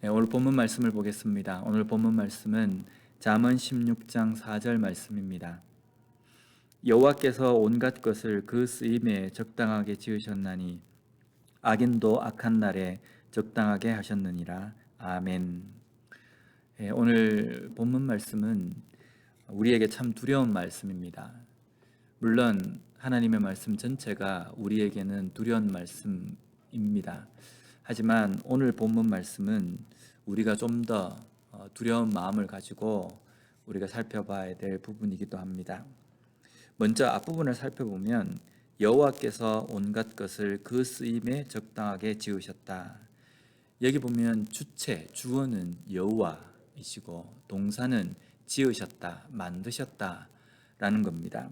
네, 오늘 본문 말씀을 보겠습니다. 오늘 본문 말씀은 잠언 16장 4절 말씀입니다. 여호와께서 온갖 것을 그 쓰임에 적당하게 지으셨나니 악인도 악한 날에 적당하게 하셨느니라. 아멘. 오늘 본문 말씀은 우리에게 참 두려운 말씀입니다. 물론 하나님의 말씀 전체가 우리에게는 두려운 말씀입니다. 하지만 오늘 본문 말씀은 우리가 좀 더 두려운 마음을 가지고 우리가 살펴봐야 될 부분이기도 합니다. 먼저 앞부분을 살펴보면 여호와께서 온갖 것을 그 쓰임에 적당하게 지으셨다. 여기 보면 주어는 여호와이시고 동사는 지으셨다, 만드셨다 라는 겁니다.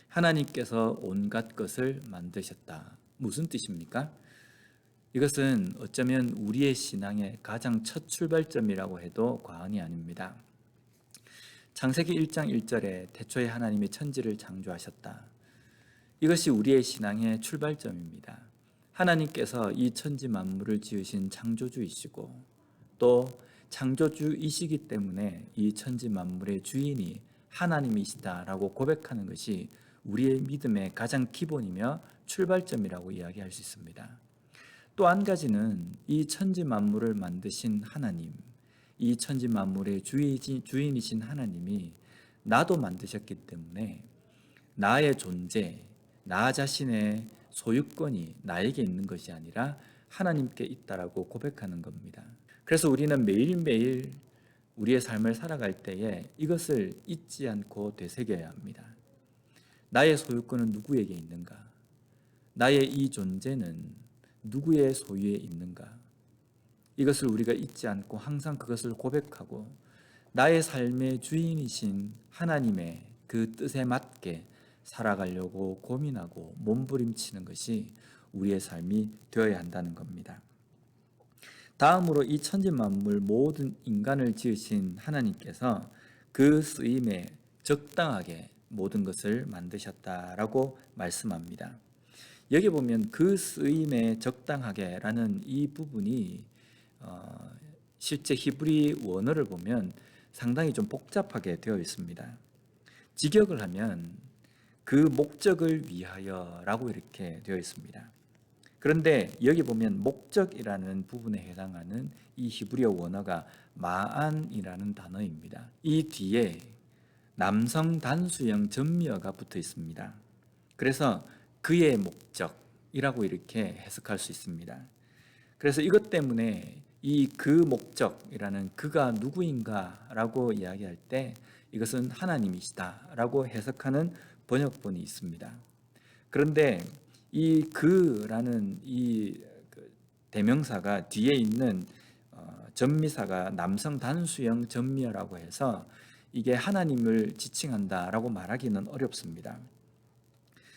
하나님께서 온갖 것을 만드셨다. 무슨 뜻입니까? 이것은 어쩌면 우리의 신앙의 가장 첫 출발점이라고 해도 과언이 아닙니다. 창세기 1장 1절에 태초에 하나님이 천지를 창조하셨다. 이것이 우리의 신앙의 출발점입니다. 하나님께서 이 천지 만물을 지으신 창조주이시고 또 창조주이시기 때문에 이 천지 만물의 주인이 하나님이시다라고 고백하는 것이 우리의 믿음의 가장 기본이며 출발점이라고 이야기할 수 있습니다. 또 한 가지는 이 천지 만물을 만드신 하나님, 이 천지 만물의 주인이신 하나님이 나도 만드셨기 때문에 나의 존재, 나 자신의 소유권이 나에게 있는 것이 아니라 하나님께 있다라고 고백하는 겁니다. 그래서 우리는 매일매일 우리의 삶을 살아갈 때에 이것을 잊지 않고 되새겨야 합니다. 나의 소유권은 누구에게 있는가? 나의 이 존재는 누구의 소유에 있는가? 이것을 우리가 잊지 않고 항상 그것을 고백하고 나의 삶의 주인이신 하나님의 그 뜻에 맞게 살아가려고 고민하고 몸부림치는 것이 우리의 삶이 되어야 한다는 겁니다. 다음으로 이 천지만물 모든 인간을 지으신 하나님께서 그 쓰임에 적당하게 모든 것을 만드셨다라고 말씀합니다. 여기 보면 그 쓰임에 적당하게라는 이 부분이 실제 히브리 원어를 보면 상당히 좀 복잡하게 되어 있습니다. 직역을 하면 그 목적을 위하여라고 이렇게 되어 있습니다. 그런데 여기 보면 목적이라는 부분에 해당하는 이 히브리어 원어가 마안이라는 단어입니다. 이 뒤에 남성 단수형 전미어가 붙어 있습니다. 그래서 그의 목적이라고 이렇게 해석할 수 있습니다. 그래서 이것 때문에 이 그 목적이라는 그가 누구인가라고 이야기할 때 이것은 하나님이시다라고 해석하는 번역본이 있습니다. 그런데 이 그라는 이 대명사가 뒤에 있는 전미사가 남성 단수형 전미어라고 해서 이게 하나님을 지칭한다라고 말하기는 어렵습니다.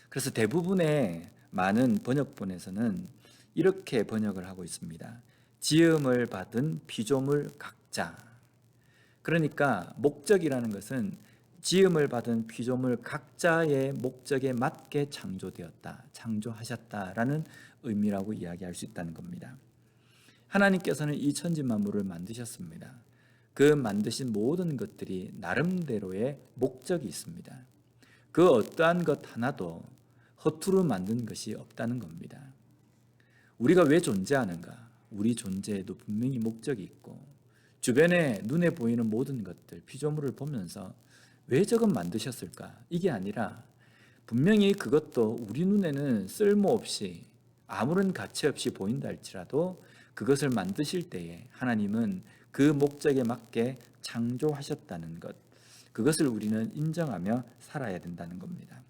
그래서 대부분의 많은 번역본에서는 이렇게 번역을 하고 있습니다. 지음을 받은 피조물 각자. 그러니까 목적이라는 것은 지음을 받은 피조물 각자의 목적에 맞게 창조되었다, 창조하셨다라는 의미라고 이야기할 수 있다는 겁니다. 하나님께서는 이 천지 만물을 만드셨습니다. 그 만드신 모든 것들이 나름대로의 목적이 있습니다. 그 어떠한 것 하나도 허투루 만든 것이 없다는 겁니다. 우리가 왜 존재하는가? 우리 존재에도 분명히 목적이 있고 주변에 눈에 보이는 모든 것들, 피조물을 보면서 왜 저건 만드셨을까? 이게 아니라 분명히 그것도 우리 눈에는 쓸모없이 아무런 가치 없이 보인다 할지라도 그것을 만드실 때에 하나님은 그 목적에 맞게 창조하셨다는 것, 그것을 우리는 인정하며 살아야 된다는 겁니다.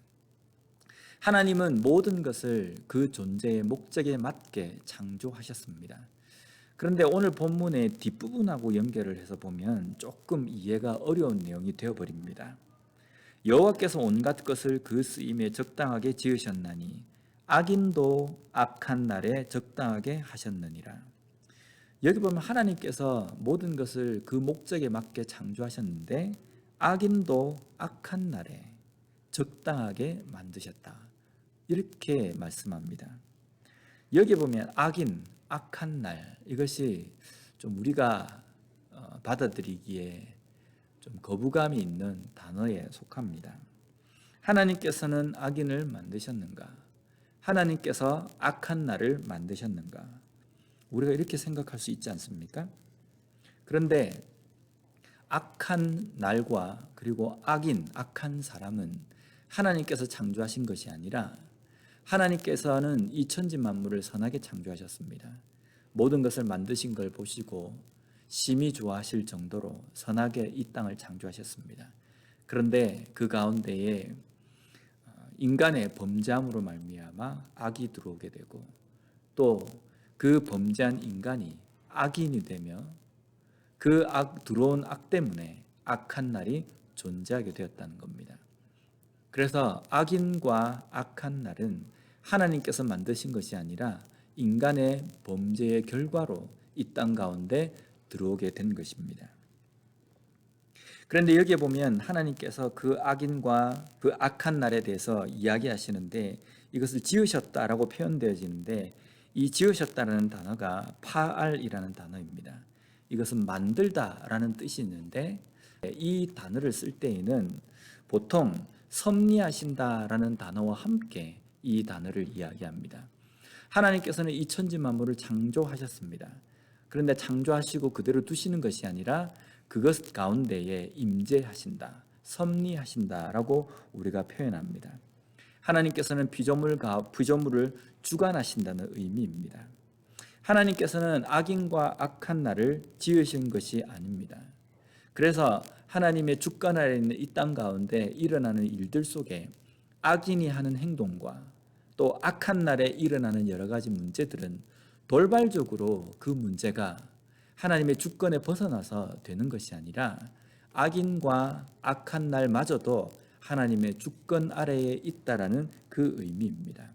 하나님은 모든 것을 그 존재의 목적에 맞게 창조하셨습니다. 그런데 오늘 본문의 뒷부분하고 연결을 해서 보면 조금 이해가 어려운 내용이 되어버립니다. 여호와께서 온갖 것을 그 쓰임에 적당하게 지으셨나니 악인도 악한 날에 적당하게 하셨느니라. 여기 보면 하나님께서 모든 것을 그 목적에 맞게 창조하셨는데 악인도 악한 날에 적당하게 만드셨다. 이렇게 말씀합니다. 여기 보면 악인, 악한 날, 이것이 좀 우리가 받아들이기에 좀 거부감이 있는 단어에 속합니다. 하나님께서는 악인을 만드셨는가? 하나님께서 악한 날을 만드셨는가? 우리가 이렇게 생각할 수 있지 않습니까? 그런데 악한 날과 그리고 악한 사람은 하나님께서 창조하신 것이 아니라 하나님께서는 이 천지 만물을 선하게 창조하셨습니다. 모든 것을 만드신 걸 보시고 심히 좋아하실 정도로 선하게 이 땅을 창조하셨습니다. 그런데 그 가운데에 인간의 범죄함으로 말미암아 악이 들어오게 되고 또 그 범죄한 인간이 악인이 되며 그 들어온 악 때문에 악한 날이 존재하게 되었다는 겁니다. 그래서 악인과 악한 날은 하나님께서 만드신 것이 아니라 인간의 범죄의 결과로 이 땅 가운데 들어오게 된 것입니다. 그런데 여기에 보면 하나님께서 그 악인과 그 악한 날에 대해서 이야기하시는데 이것을 지으셨다라고 표현되어지는데 이 지으셨다라는 단어가 파알이라는 단어입니다. 이것은 만들다라는 뜻이 있는데 이 단어를 쓸 때에는 보통 섭리하신다라는 단어와 함께 이 단어를 이야기합니다. 하나님께서는 이 천지 만물을 창조하셨습니다. 그런데 창조하시고 그대로 두시는 것이 아니라 그것 가운데에 임재하신다, 섭리하신다라고 우리가 표현합니다. 하나님께서는 피조물을 주관하신다는 의미입니다. 하나님께서는 악인과 악한 날을 지으신 것이 아닙니다. 그래서 하나님의 주권 아래 있는 이 땅 가운데 일어나는 일들 속에 악인이 하는 행동과 또 악한 날에 일어나는 여러 가지 문제들은 돌발적으로 그 문제가 하나님의 주권에 벗어나서 되는 것이 아니라 악인과 악한 날마저도 하나님의 주권 아래에 있다라는 그 의미입니다.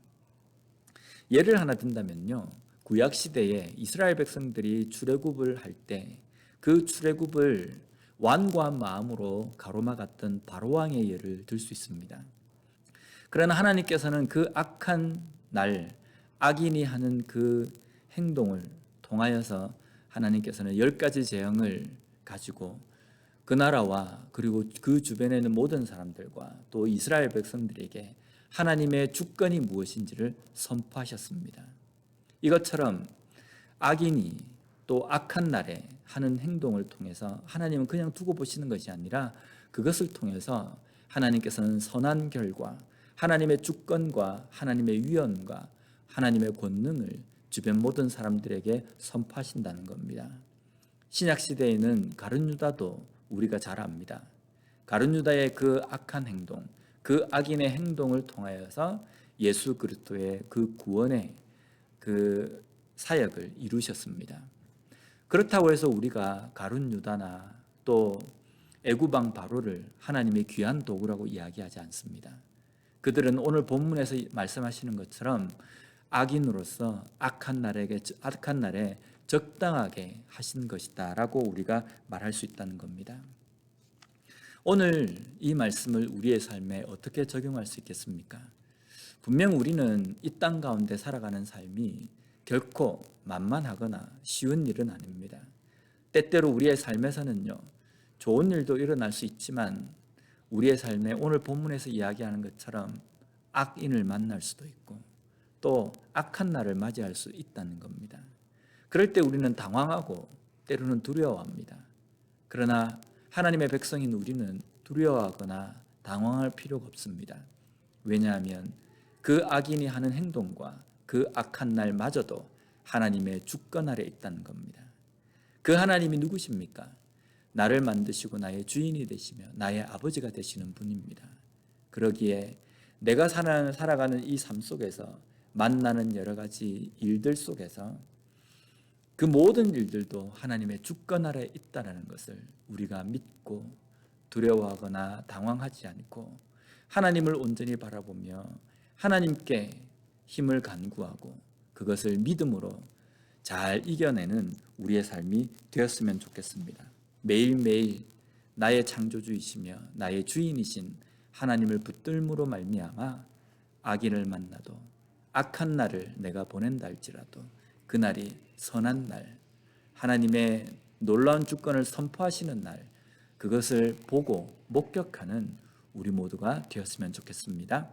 예를 하나 든다면요. 구약 시대에 이스라엘 백성들이 출애굽을 할 때 그 출애굽을 완고한 마음으로 가로막았던 바로 왕의 예를 들 수 있습니다. 그러나 하나님께서는 그 악한 날 악인이 하는 그 행동을 통하여서 하나님께서는 10가지 재앙을 가지고 그 나라와 그리고 그 주변에 있는 모든 사람들과 또 이스라엘 백성들에게 하나님의 주권이 무엇인지를 선포하셨습니다. 이것처럼 악인이 또 악한 날에 하는 행동을 통해서 하나님은 그냥 두고 보시는 것이 아니라 그것을 통해서 하나님께서는 선한 결과, 하나님의 주권과 하나님의 위엄과 하나님의 권능을 주변 모든 사람들에게 선포하신다는 겁니다. 신약 시대에는 가룟 유다도 우리가 잘 압니다. 가룟 유다의 그 악한 행동, 그 악인의 행동을 통하여서 예수 그리스도의 그 구원의 그 사역을 이루셨습니다. 그렇다고 해서 우리가 가룟 유다나 또 애구방 바로를 하나님의 귀한 도구라고 이야기하지 않습니다. 그들은 오늘 본문에서 말씀하시는 것처럼 악인으로서 악한 날에 적당하게 하신 것이다라고 우리가 말할 수 있다는 겁니다. 오늘 이 말씀을 우리의 삶에 어떻게 적용할 수 있겠습니까? 분명 우리는 이 땅 가운데 살아가는 삶이 결코 만만하거나 쉬운 일은 아닙니다. 때때로 우리의 삶에서는요, 좋은 일도 일어날 수 있지만 우리의 삶에 오늘 본문에서 이야기하는 것처럼 악인을 만날 수도 있고 또 악한 날을 맞이할 수 있다는 겁니다. 그럴 때 우리는 당황하고 때로는 두려워합니다. 그러나 하나님의 백성인 우리는 두려워하거나 당황할 필요가 없습니다. 왜냐하면 그 악인이 하는 행동과 그 악한 날마저도 하나님의 주권 아래 있다는 겁니다. 그 하나님이 누구십니까? 나를 만드시고 나의 주인이 되시며 나의 아버지가 되시는 분입니다. 그러기에 내가 살아가는 이 삶 속에서 만나는 여러 가지 일들 속에서 그 모든 일들도 하나님의 주권 아래 있다는 것을 우리가 믿고 두려워하거나 당황하지 않고 하나님을 온전히 바라보며 하나님께 힘을 간구하고 그것을 믿음으로 잘 이겨내는 우리의 삶이 되었으면 좋겠습니다. 매일매일 나의 창조주이시며 나의 주인이신 하나님을 붙들므로 말미암아 악인을 만나도 악한 날을 내가 보낸다 할지라도 그날이 선한 날, 하나님의 놀라운 주권을 선포하시는 날, 그것을 보고 목격하는 우리 모두가 되었으면 좋겠습니다.